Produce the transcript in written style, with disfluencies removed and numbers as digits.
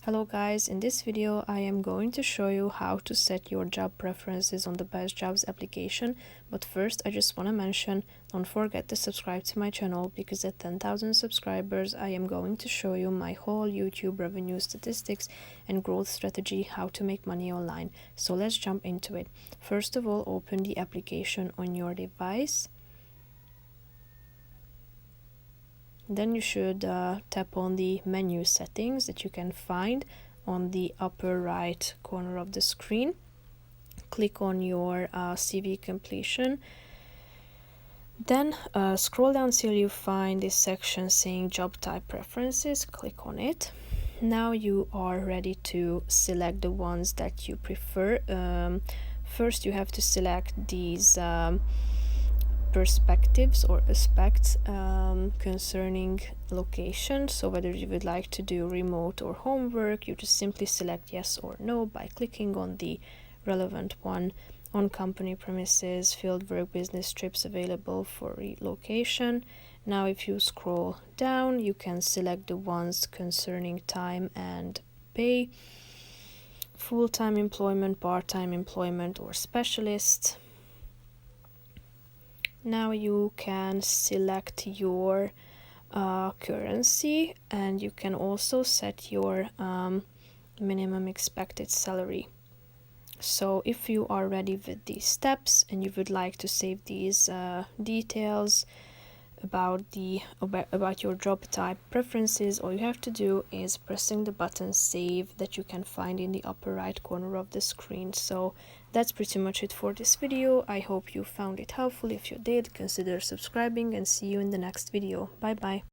Hello guys, in this video I am going to show you how to set your job preferences on the BestJobs application, but first I just want to mention, don't forget to subscribe to my channel because at 10,000 subscribers I am going to show you my whole YouTube revenue statistics and growth strategy, how to make money online. So let's jump into it. First of all, open the application on your device. Then you should tap on the menu settings that you can find on the upper right corner of the screen. Click on your CV completion. Then scroll down till you find this section saying job type preferences. Click on it. Now you are ready to select the ones that you prefer. First you have to select these perspectives or aspects concerning location. So whether you would like to do remote or homework, you just simply select yes or no by clicking on the relevant one. On company premises, field work, business trips available for relocation. Now if you scroll down, you can select the ones concerning time and pay, full-time employment, part-time employment, or specialist. Now you can select your currency, and you can also set your minimum expected salary. So if you are ready with these steps and you would like to save these details about your job type preferences, all you have to do is pressing the button save that you can find in the upper right corner of the screen. So that's pretty much it for this video. I hope you found it helpful. If you did, consider subscribing and see you in the next video. Bye bye.